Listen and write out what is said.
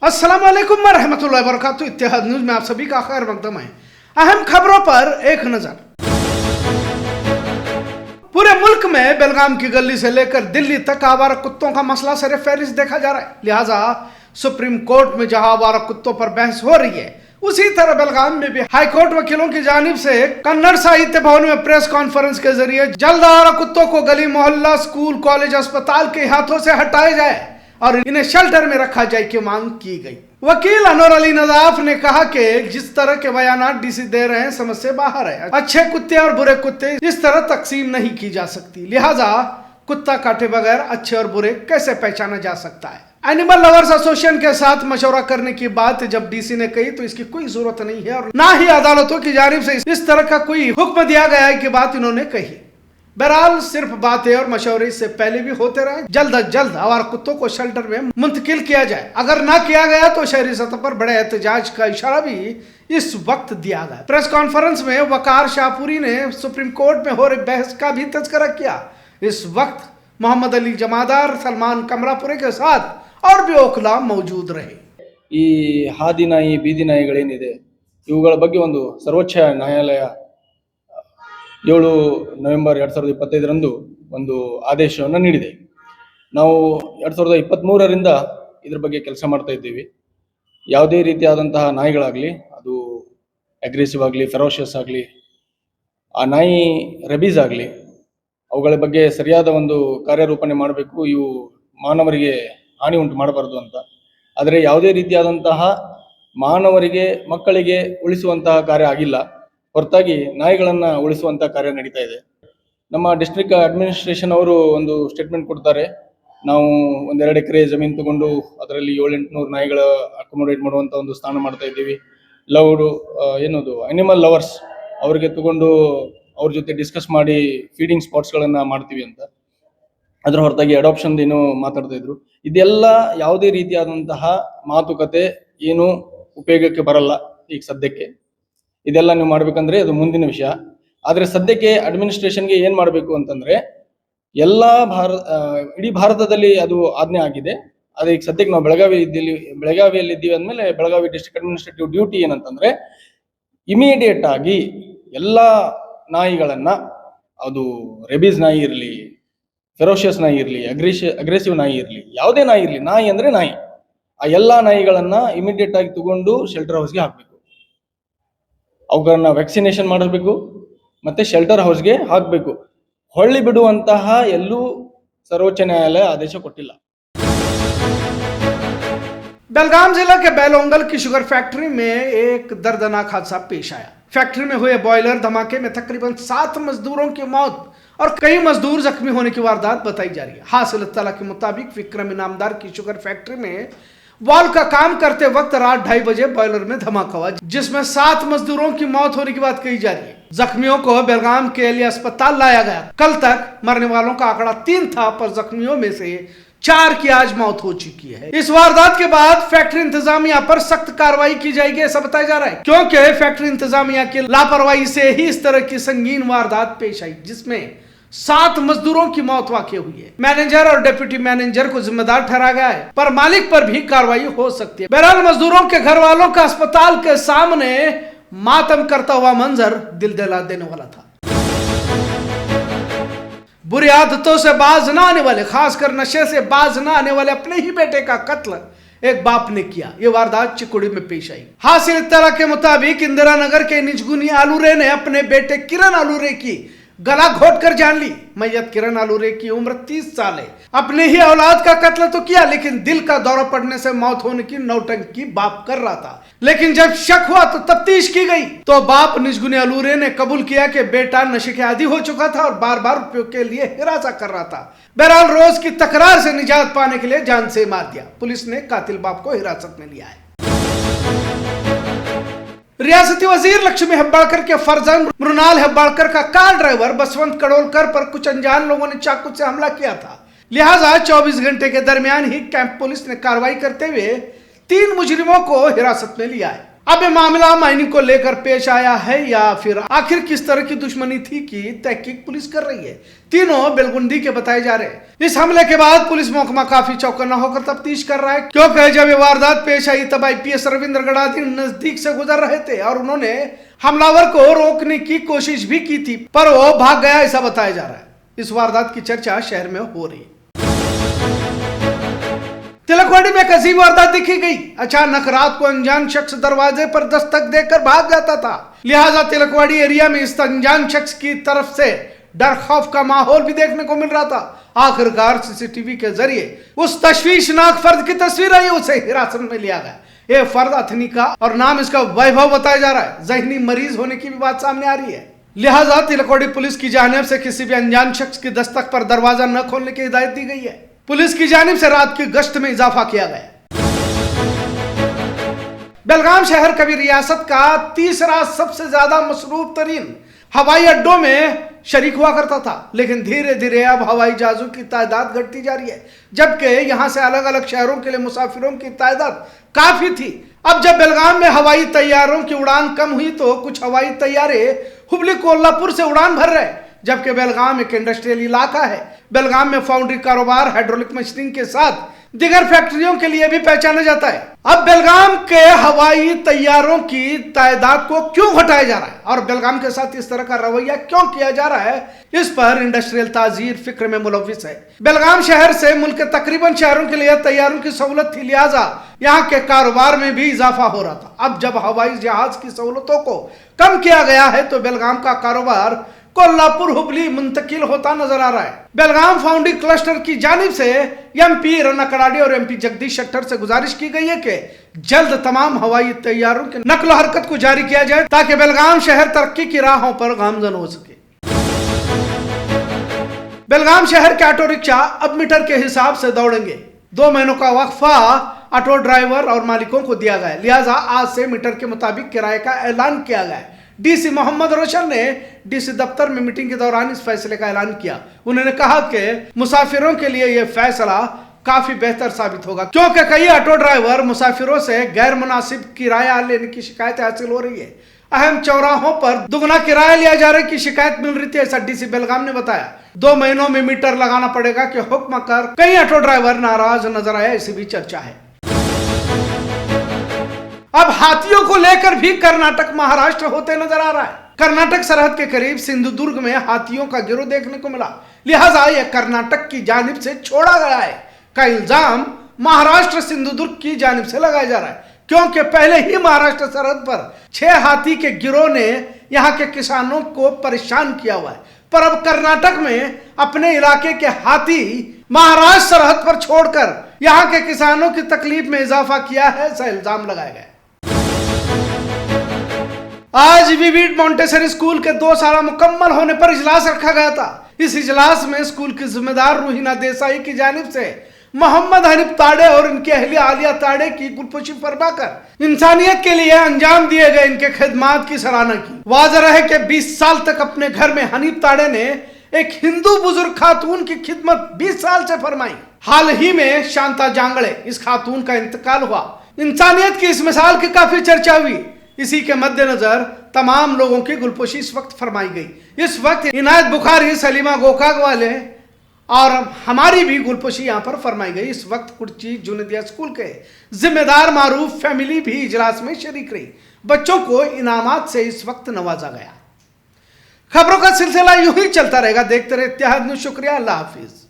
अस्सलाम वालेकुम रहमतुल्लाहि व बरकातुहू। इत्तेहाद न्यूज में आप सभी का खैर मकदम है। अहम खबरों पर एक नजर। पूरे मुल्क में बेलगाम की गली से लेकर दिल्ली तक आवारा कुत्तों का मसला सरे फहरिस्त देखा जा रहा है। लिहाजा सुप्रीम कोर्ट में जहां आवारा कुत्तों पर बहस हो रही है, उसी तरह बेलगाम में भी हाईकोर्ट वकीलों की जानिब से कन्नड़ साहित्य भवन में प्रेस कॉन्फ्रेंस के जरिए जल्द आवारा कुत्तों को गली मोहल्ला स्कूल कॉलेज अस्पताल के हाथों से हटाया जाए और इन्हें शेल्टर में रखा जाए की मांग की गई। वकील अनवर अली नदाफ ने कहा कि जिस तरह के बयान डीसी दे रहे हैं समझ से बाहर है। अच्छे कुत्ते और बुरे कुत्ते इस तरह तकसीम नहीं की जा सकती, लिहाजा कुत्ता काटे बगैर अच्छे और बुरे कैसे पहचाना जा सकता है। एनिमल लवर्स एसोसिएशन के साथ मशवरा करने की बात जब डीसी ने कही तो इसकी कोई जरूरत नहीं है और ना ही अदालतों की जानिब से इस तरह का कोई हुक्म दिया गया है कि बात इन्होंने कही। बहरहाल सिर्फ बातें और मशवरे इससे पहले भी होते रहे। जल्द अज जल्द आवारा कुत्तों को शेल्टर में मुंतकिल किया जाए। अगर ना किया गया तो शहरी सतह पर बड़े एहतजाज का इशारा भी इस वक्त दिया गया। प्रेस कॉन्फ्रेंस में वकार शाहपुरी ने सुप्रीम कोर्ट में हो रही बहस का भी तज़किरा किया। इस वक्त मोहम्मद अली जमादार, सलमान कमरापुरे के साथ और भी वकील मौजूद रहे। ಈ ಹಾದಿ ನಾಯಿ ಬೀದಿ ನಾಯಿಗಳೇನಿದೆ ಇವುಗಳ ಬಗ್ಗೆ ಒಂದು ಸರ್ವೋಚ್ಚ ನ್ಯಾಯಾಲಯ 7 ನವೆಂಬರ್ 2025ರಂದು ಒಂದು ಆದೇಶವನ್ನು ನೀಡಿದೆ. ನಾವು 2023ರಿಂದ ಇದ್ರ ಬಗ್ಗೆ ಕೆಲಸ ಮಾಡ್ತಾ ಇದ್ದೀವಿ. ಯಾವುದೇ ರೀತಿಯಾದಂತಹ ನಾಯಿಗಳಾಗಲಿ, ಅದು ಅಗ್ರೆಸಿವ್ ಆಗಲಿ, ಫೆರೋಷಿಯಸ್ ಆಗಲಿ, ಆ ನಾಯಿ ರೆಬೀಸ್ ಆಗಲಿ, ಅವುಗಳ ಬಗ್ಗೆ ಸರಿಯಾದ ಒಂದು ಕಾರ್ಯರೂಪಣೆ ಮಾಡಬೇಕು. ಇವು ಮಾನವರಿಗೆ ಹಾನಿ ಉಂಟು ಮಾಡಬಾರದು ಅಂತ. ಆದರೆ ಯಾವುದೇ ರೀತಿಯಾದಂತಹ ಮಾನವರಿಗೆ ಮಕ್ಕಳಿಗೆ ಉಳಿಸುವಂತಹ ಕಾರ್ಯ ಆಗಿಲ್ಲ, ಹೊರತಾಗಿ ನಾಯಿಗಳನ್ನ ಉಳಿಸುವಂತಹ ಕಾರ್ಯ ನಡೀತಾ ಇದೆ. ನಮ್ಮ ಡಿಸ್ಟ್ರಿಕ್ಟ್ ಅಡ್ಮಿನಿಸ್ಟ್ರೇಷನ್ ಅವರು ಒಂದು ಸ್ಟೇಟ್ಮೆಂಟ್ ಕೊಡ್ತಾರೆ, ನಾವು 1-2 ಎಕರೆ ಜಮೀನು ತಗೊಂಡು ಅದರಲ್ಲಿ 700-800 ನಾಯಿಗಳ ಅಕೊಮೊಡೇಟ್ ಮಾಡುವಂತ ಒಂದು ಸ್ಥಾನ ಮಾಡ್ತಾ ಇದ್ದೀವಿ. ಏನದು ಅನಿಮಲ್ ಲವರ್ಸ್ ಅವರಿಗೆ ತಗೊಂಡು ಅವ್ರ ಜೊತೆ ಡಿಸ್ಕಸ್ ಮಾಡಿ ಫೀಡಿಂಗ್ ಸ್ಪಾಟ್ಸ್ಗಳನ್ನ ಮಾಡ್ತೀವಿ ಅಂತ. ಅದರ ಹೊರತಾಗಿ ಅಡಾಪ್ಷನ್ ಏನು ಮಾತಾಡ್ತಾ ಇದ್ರು. ಇದೆಲ್ಲ ಯಾವುದೇ ರೀತಿಯಾದಂತಹ ಮಾತುಕತೆ ಏನು ಉಪಯೋಗಕ್ಕೆ ಬರಲ್ಲ ಈಗ ಸದ್ಯಕ್ಕೆ. ಇದೆಲ್ಲ ನೀವು ಮಾಡ್ಬೇಕಂದ್ರೆ ಅದು ಮುಂದಿನ ವಿಷಯ. ಆದ್ರೆ ಸದ್ಯಕ್ಕೆ ಅಡ್ಮಿನಿಸ್ಟ್ರೇಷನ್ಗೆ ಏನ್ ಮಾಡ್ಬೇಕು ಅಂತಂದ್ರೆ, ಇಡೀ ಭಾರತದಲ್ಲಿ ಅದು ಆಜ್ಞೆ ಆಗಿದೆ. ಅದೇ ಈಗ ಸದ್ಯಕ್ಕೆ ನಾವು ಬೆಳಗಾವಿಯಲ್ಲಿ ಇದ್ದೀವಿ ಅಂದ್ಮೇಲೆ ಬೆಳಗಾವಿ ಡಿಸ್ಟ್ರಿಕ್ಟ್ ಅಡ್ಮಿನಿಸ್ಟ್ರೇಟಿವ್ ಡ್ಯೂಟಿ ಏನಂತಂದ್ರೆ, ಇಮಿಡಿಯೇಟ್ ಆಗಿ ಎಲ್ಲಾ ನಾಯಿಗಳನ್ನ, ಅದು ರೆಬೀಸ್ ನಾಯಿ ಇರಲಿ, ಫೆರೋಷಿಯಸ್ ನಾಯಿ ಇರಲಿ, ಅಗ್ರೆಸಿವ್ ನಾಯಿ ಇರಲಿ, ಯಾವುದೇ ನಾಯಿ ಇರಲಿ, ನಾಯಿ ಅಂದ್ರೆ ನಾಯಿ, ಆ ಎಲ್ಲಾ ನಾಯಿಗಳನ್ನ ಇಮಿಡಿಯೇಟ್ ಆಗಿ ತಗೊಂಡು ಶೆಲ್ಟರ್ ಹೌಸ್ಗೆ ಹಾಕ್ಬೇಕು. ಅವುಗಳನ್ನ ವ್ಯಾಕ್ಸಿನೇಷನ್ ಮಾಡಬೇಕು ಮತ್ತೆ ಶೆಲ್ಟರ್ ಹೌಸ್ಗೆ ಹಾಕಬೇಕು. ಹೊಳ್ಳಿ ಬಿಡುವಂತಹ ಎಲ್ಲೂ सर्वोच्च न्यायालय आदेश ಕೊಟ್ಟಿಲ್ಲ. बेलगाम जिला के बेलोंगल की शुगर फैक्ट्री में एक दर्दनाक हादसा पेश आया। फैक्ट्री में हुए बॉयलर धमाके में तकरीबन 7 मजदूरों की मौत और कई मजदूर जख्मी होने की वारदात बताई जा रही है। हासिल इत्तला के मुताबिक विक्रम इनामदार की शुगर फैक्ट्री में वॉल का काम करते वक्त रात 2:30 बजे बॉयलर में धमाका हुआ, जिसमें 7 मजदूरों की मौत होने की बात कही जा रही है। जख्मियों को बेलगाम के लिए अस्पताल लाया गया। कल तक मरने वालों का आंकड़ा 3 था, पर जख्मियों में से 4 की आज मौत हो चुकी है। इस वारदात के बाद फैक्ट्री इंतजामिया पर सख्त कार्रवाई की जाएगी ऐसा बताया जा रहा है, क्योंकि फैक्ट्री इंतजामिया की लापरवाही से ही इस तरह की संगीन वारदात पेश आई, जिसमें 7 मजदूरों की मौत वाकई हुई है। मैनेजर और डिप्टी मैनेजर को जिम्मेदार ठहराया गया है, पर मालिक पर भी कार्रवाई हो सकती है। बहरहाल मजदूरों के घर वालों का अस्पताल के सामने मातम करता हुआ मंजर दिल दहला देने वाला था। बुरी आदतों से बाज न आने वाले, खासकर नशे से बाज न आने वाले अपने ही बेटे का कत्ल एक बाप ने किया। ये वारदात चिकोड़ी में पेश आई। हासिल इत्तला के मुताबिक इंदिरा नगर के निजगुनी आलूरे ने अपने बेटे किरण आलूरे की गला घोट कर जान ली। मैयत किरण आलूरे की उम्र 30 साल है। अपने ही औलाद का कत्ल तो किया, लेकिन दिल का दौरा पड़ने से मौत होने की नौटंकी बाप कर रहा था। लेकिन जब शक हुआ तो तफ्तीश की गई तो बाप निजगुनी आलूरे ने कबूल किया कि बेटा नशे के आदी हो चुका था और बार बार उपयोग के लिए हिरासा कर रहा था। बहरहाल रोज की तकरार से निजात पाने के लिए जान से मार दिया। पुलिस ने कातिल बाप को हिरासत में लिया है। रियासती वजीर लक्ष्मी हेब्बाळकर के फर्जंद मृणाल हेब्बाळकर का कार ड्राइवर बसवंत कड़ोलकर पर कुछ अनजान लोगों ने चाकू से हमला किया था। लिहाजा 24 घंटे के दरमियान ही कैंप पुलिस ने कार्रवाई करते हुए 3 मुजरिमों को हिरासत में लिया है। अब ये मामला माइनिंग को लेकर पेश आया है या फिर आखिर किस तरह की दुश्मनी थी कि तहकीक पुलिस कर रही है। तीनों बेलगुंडी के बताए जा रहे हैं। इस हमले के बाद पुलिस महकमा काफी चौकन्ना होकर तफ्तीश कर रहा है, क्योंकि जब ये वारदात पेश आई तब IPS रविंद्र गडादी नजदीक से गुजर रहे थे और उन्होंने हमलावर को रोकने की कोशिश भी की थी, पर वो भाग गया ऐसा बताया जा रहा है। इस वारदात की चर्चा शहर में हो रही है। तिलकवाड़ी में एक अजीब वारदात दिखी गई। अचानक रात को अनजान शख्स दरवाजे पर दस्तक देकर भाग जाता था, लिहाजा तिलकवाड़ी एरिया में इस अनजान शख्स की तरफ से डर खौफ का माहौल भी देखने को मिल रहा था। आखिरकार CCTV के जरिए उस तशवीशनाक फर्द की तस्वीर आई, उसे हिरासत में लिया गया। यह फर्द अथनी का और नाम इसका वैभव बताया जा रहा है। जहनी मरीज होने की भी बात सामने आ रही है, लिहाजा तिलकवाड़ी पुलिस की जानिब से किसी भी अनजान शख्स की दस्तक पर दरवाजा न खोलने की हिदायत दी गई है। पुलिस की जानिब से रात की गश्त में इजाफा किया गया। बेलगाम शहर कभी रियासत का तीसरा सबसे ज्यादा मसरूफ तरीन हवाई अड्डों में शरीक हुआ करता था, लेकिन धीरे धीरे अब हवाई जहाजों की तादाद घटती जा रही है, जबकि यहां से अलग अलग शहरों के लिए मुसाफिरों की तादाद काफी थी। अब जब बेलगाम में हवाई तैयारों की उड़ान कम हुई तो कुछ हवाई तैयारे हुबली कोल्हापुर से उड़ान भर रहे, जबकि बेलगाम एक इंडस्ट्रियल इलाका है। बेलगाम में फाउंड्री कारोबार, हाइड्रोलिक मशीनिंग के साथ दिगर फैक्ट्रियों के लिए भी पहचाना जाता है। अब बेलगाम के हवाई तैयारों की तादाद को क्यों घटाया जा रहा है और बेलगाम के साथ इस तरह का रवैया क्यों किया जा रहा है, इस पर इंडस्ट्रियल ताजीर फिक्र में मुलव्विस है। बेलगाम शहर से मुल्क के तकरीबन शहरों के लिए तैयारों की सहूलत थी, लिहाजा यहाँ के कारोबार में भी इजाफा हो रहा था। अब जब हवाई जहाज की सहूलतों को कम किया गया है तो बेलगाम का कारोबार कोल्हापुर हुबली मुंतकिल होता नजर आ रहा है। बेलगाम फाउंड्री क्लस्टर की जानिब से MP रना कड़ाडी और MP जगदीश शेट्टर से गुजारिश की गई है कि जल्द तमाम हवाई तैयारों की नकलो हरकत को जारी किया जाए ताकि बेलगाम शहर तरक्की की राहों पर गामजन हो सके। बेलगाम शहर के ऑटो रिक्शा अब मीटर के हिसाब से दौड़ेंगे। 2 महीनों का वक्फा ऑटो ड्राइवर और मालिकों को दिया गया है, लिहाजा आज से मीटर के मुताबिक किराए का ऐलान किया गया है। DC मोहम्मद रोशन ने DC दफ्तर में मीटिंग के दौरान इस फैसले का ऐलान किया। उन्होंने कहा कि मुसाफिरों के लिए यह फैसला काफी बेहतर साबित होगा, क्योंकि कई ऑटो ड्राइवर मुसाफिरों से गैर मुनासिब किराया लेने की शिकायतें हासिल हो रही है। अहम चौराहों पर दुगना किराया लिया जा रहा है की शिकायत मिल रही थी, ऐसा DC बेलगाम ने बताया। 2 महीनों में मीटर लगाना पड़ेगा कि हुक्म कर कई ऑटो ड्राइवर नाराज नजर आए, ऐसी भी चर्चा है। अब हाथियों को लेकर भी कर्नाटक महाराष्ट्र होते नजर आ रहा है। कर्नाटक सरहद के करीब सिंधुदुर्ग में हाथियों का गिरोह देखने को मिला, लिहाजा यह कर्नाटक की जानिब से छोड़ा गया है का इल्जाम महाराष्ट्र सिंधुदुर्ग की जानिब से लगाया जा रहा है, क्योंकि पहले ही महाराष्ट्र सरहद पर 6 हाथी के गिरोह ने यहाँ के किसानों को परेशान किया हुआ है। पर अब कर्नाटक में अपने इलाके के हाथी महाराष्ट्र सरहद पर छोड़कर यहाँ के किसानों की तकलीफ में इजाफा किया है, ऐसा इल्जाम लगाया गया। आज विविड मॉन्टेसरी स्कूल के 2 साल मुकम्मल होने पर इजलास रखा गया था। इस इजलास में स्कूल की जिम्मेदार रूहीना देसाई की जानिब से मोहम्मद हनीफ ताड़े और इनकी अहलिया आलिया ताड़े की गुलपोशी फरमाकर इंसानियत के लिए अंजाम दिए गए इनके खिदमात की सराहना की। वाज़ेह है कि 20 साल तक अपने घर में हनीफ ताड़े ने एक हिंदू बुजुर्ग खातून की खिदमत 20 साल से फरमाई। हाल ही में शांता जांगड़े इस खातून का इंतकाल हुआ। इंसानियत की इस मिसाल की काफी चर्चा हुई। इसी के मद्देनजर तमाम लोगों की गुलपोशी इस वक्त फरमाई गई। इस वक्त इनायत बुखारी, सलीमा गोकाक वाले और हमारी भी गुलपोशी यहाँ पर फरमाई गई। इस वक्त कुर्ची जुनेदिया स्कूल के जिम्मेदार मारूफ फैमिली भी इजलास में शरीक रही। बच्चों को इनामात से इस वक्त नवाजा गया। खबरों का सिलसिला यूं ही चलता रहेगा। देखते रहे इत्तेहाद न्यूज़। शुक्रिया, अल्लाह हाफिज।